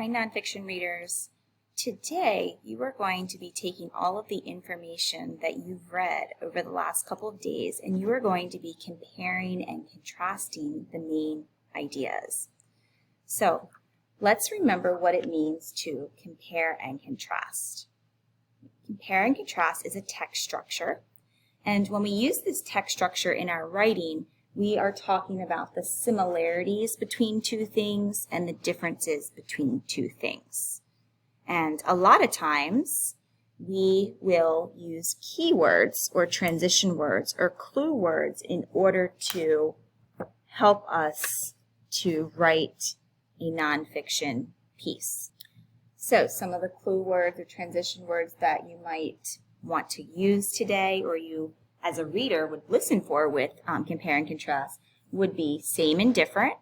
Hi, nonfiction readers. Today, you are going to be taking all of the information that you've read over the last couple of days, and you are going to be comparing and contrasting the main ideas. So, let's remember what it means to compare and contrast. Compare and contrast is a text structure, and when we use this text structure in our writing, we are talking about the similarities between two things and the differences between two things. And a lot of times, we will use keywords or transition words or clue words in order to help us to write a nonfiction piece. So some of the clue words or transition words that you might want to use today, or you as a reader would listen for with compare and contrast, would be same and different,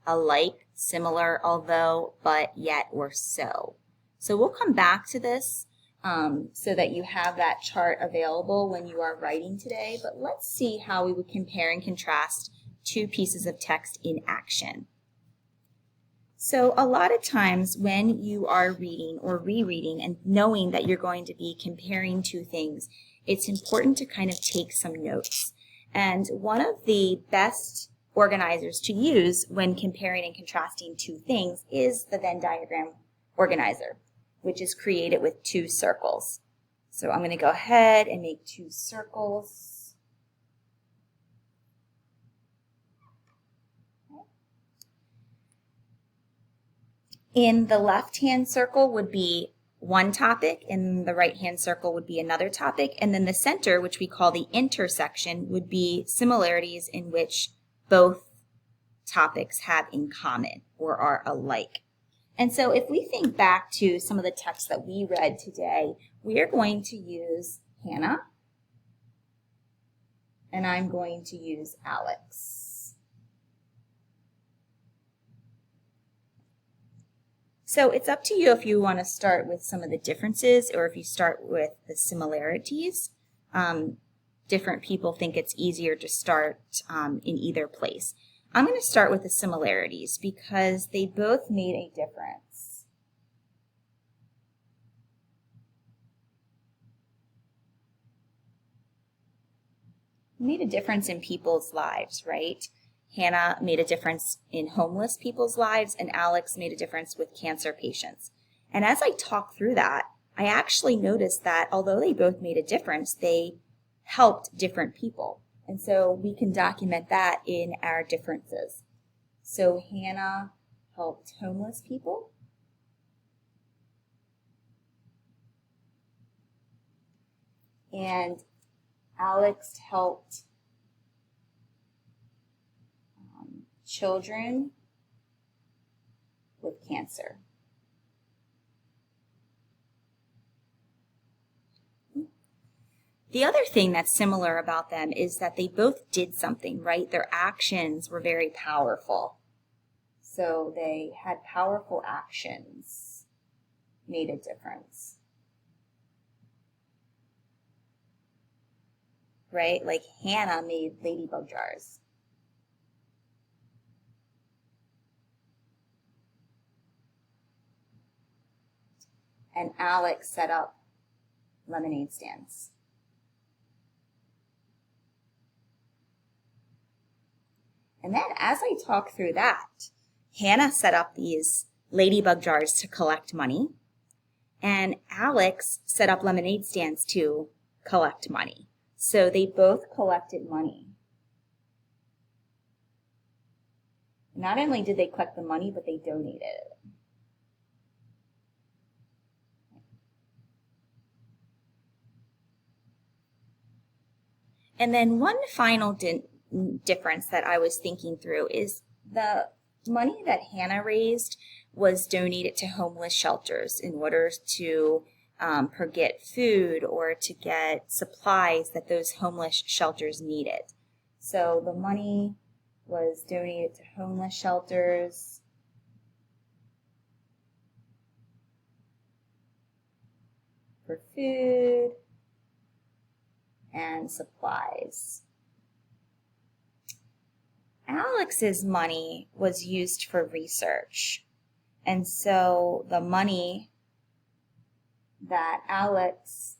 alike, similar, although, but, yet, or so. So we'll come back to this so that you have that chart available when you are writing today, but let's see how we would compare and contrast two pieces of text in action. So a lot of times when you are reading or rereading and knowing that you're going to be comparing two things, it's important to kind of take some notes. And one of the best organizers to use when comparing and contrasting two things is the Venn diagram organizer, which is created with two circles. So I'm going to go ahead and make two circles. In the left-hand circle would be one topic, and the right-hand circle would be another topic, and then the center, which we call the intersection, would be similarities in which both topics have in common or are alike. And so if we think back to some of the texts that we read today, we are going to use Hannah, and I'm going to use Alex. So it's up to you if you want to start with some of the differences or if you start with the similarities. Different people think it's easier to start in either place. I'm going to start with the similarities because they both made a difference. Made a difference in people's lives, right? Hannah made a difference in homeless people's lives, and Alex made a difference with cancer patients. And as I talk through that, I actually noticed that although they both made a difference, they helped different people. And so we can document that in our differences. So Hannah helped homeless people. And Alex helped children with cancer. The other thing that's similar about them is that they both did something, right? Their actions were very powerful. So they had powerful actions, made a difference. Right? Like Hannah made ladybug jars. And Alex set up lemonade stands. And then as I talk through that, Hannah set up these ladybug jars to collect money, and Alex set up lemonade stands to collect money. So they both collected money. Not only did they collect the money, but they donated it. And then one final difference that I was thinking through is the money that Hannah raised was donated to homeless shelters in order to get food or to get supplies that those homeless shelters needed. So the money was donated to homeless shelters. For food and supplies. Alex's money was used for research. And so the money that Alex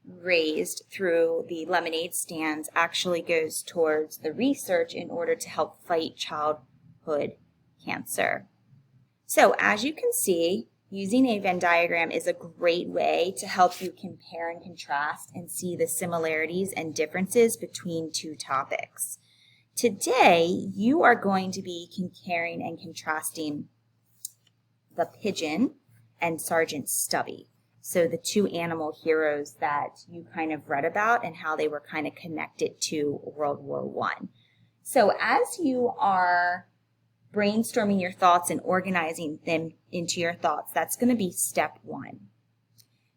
raised through the lemonade stands actually goes towards the research in order to help fight childhood cancer. So as you can see, using a Venn diagram is a great way to help you compare and contrast and see the similarities and differences between two topics. Today, you are going to be comparing and contrasting the pigeon and Sergeant Stubby. So the two animal heroes that you kind of read about and how they were kind of connected to World War I. So as you are brainstorming your thoughts and organizing them into your thoughts, that's going to be step one.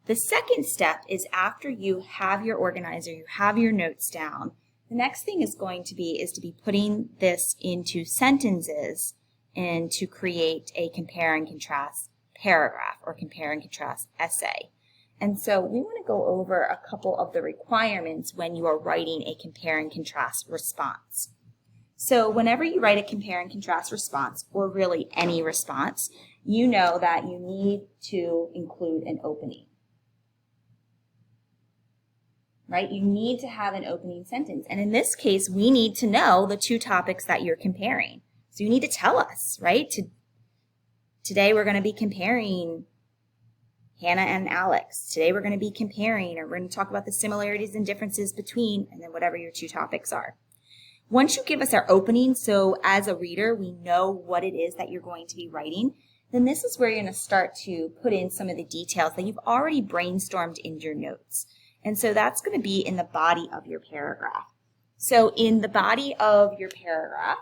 The second step is after you have your organizer, you have your notes down, the next thing is to be putting this into sentences and to create a compare and contrast paragraph or compare and contrast essay. And so we want to go over a couple of the requirements when you are writing a compare and contrast response. So whenever you write a compare and contrast response, or really any response, you know that you need to include an opening. Right? You need to have an opening sentence. And in this case, we need to know the two topics that you're comparing. So you need to tell us, right? Today we're going to be comparing Hannah and Alex. Today we're going to be comparing, or we're going to talk about the similarities and differences between, and then whatever your two topics are. Once you give us our opening, so as a reader, we know what it is that you're going to be writing, then this is where you're going to start to put in some of the details that you've already brainstormed in your notes. And so that's going to be in the body of your paragraph. So in the body of your paragraph,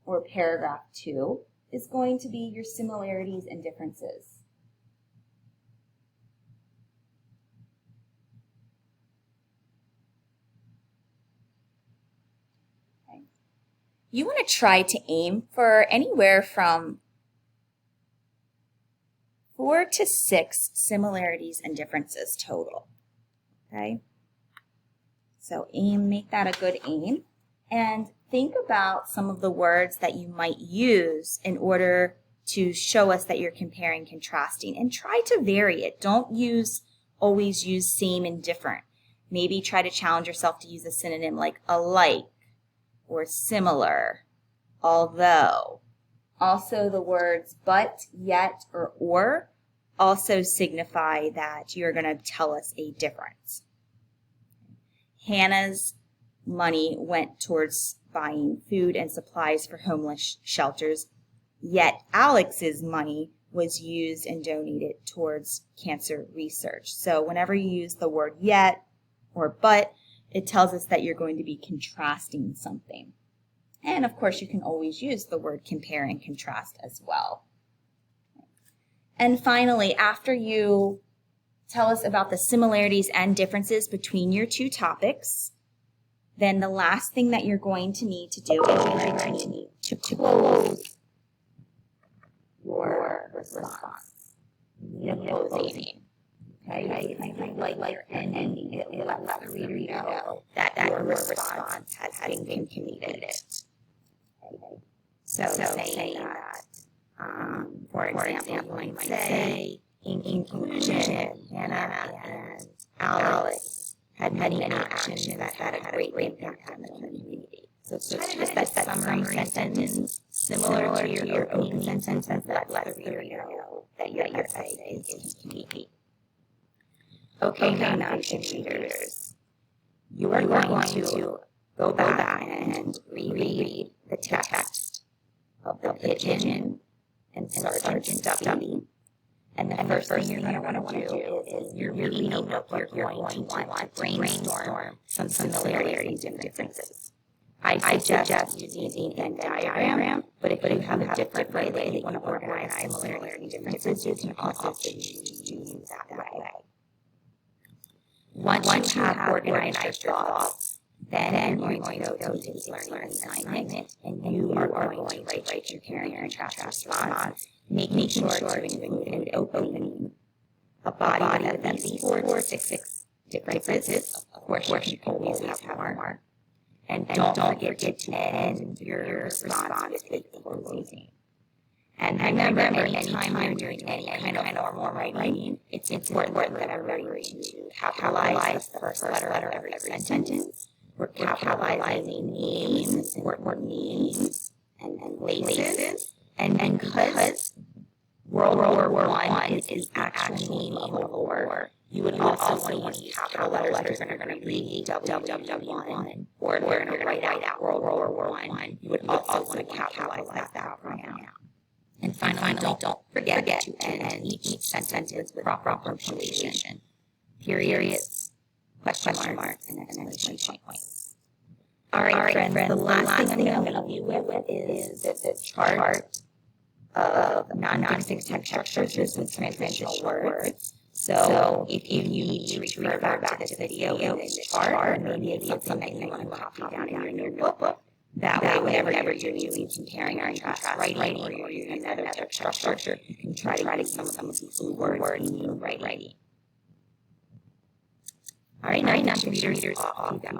or paragraph 2, is going to be your similarities and differences. Okay. You want to try to aim for anywhere from 4 to 6 similarities and differences total. Okay? So make that a good aim. And think about some of the words that you might use in order to show us that you're comparing, contrasting, and try to vary it. Don't always use same and different. Maybe try to challenge yourself to use a synonym like alike or similar, although. Also the words but, yet, or also signify that you're going to tell us a difference. Hannah's money went towards buying food and supplies for homeless shelters, yet Alex's money was used and donated towards cancer research. So whenever you use the word yet or but, it tells us that you're going to be contrasting something. And of course, you can always use the word compare and contrast as well. And finally, after you tell us about the similarities and differences between your two topics, then the last thing that you're going to need to do is you're going to need to close your response. You need a closing. Okay? Like your ending, it lets the reader know that your response has been completed. Okay? So saying that, for example, you might say, in conclusion, Hannah and Alex had many actions that had a great impact on the community. So it's kind of just that summary sentence, similar to your opening sentence that lets the reader know that your essay is complete. Okay, now readers, you are going to go back and reread the text of the pigeon and Sergeant Stubby. And the first thing you're going to want to do is your reading notebook, you're going to want to brainstorm some similarities and differences. I suggest using a Venn diagram, but if you have a different way that you want to organize similarities and differences, you can also use that way. Once you have organized your thoughts, then you're going to go to the learning assignment, and you are going to write your compare and contrast response, making sure to include an opening, a body of at least 4 to 6 differences. Of course, you can always have more. And don't forget to end your response with a closing. And remember, anytime you're doing any kind of formal writing, it's important that everybody to capitalize the first letter of every sentence. We're capitalizing names, important names, and places. And because World War I is actually the name of a war, you would also want to use capital letters if you're going to read WW1, or if you're going to write out World War I, you would also want to capitalize that pronoun. And finally, don't forget to end each sentence with proper punctuation, periods, question marks, and exclamation points. All right, friends, the last thing I'm going to leave you with is the chart of non-fixing text structures with transitional words. So if you need to refer back to the video in the chart, or maybe it's something that you want to copy down in your notebook, that way, whenever you're doing comparing or contrast writing, or you're using another text structure, you can try to get some of these words in your writing. All right, now readers off you go.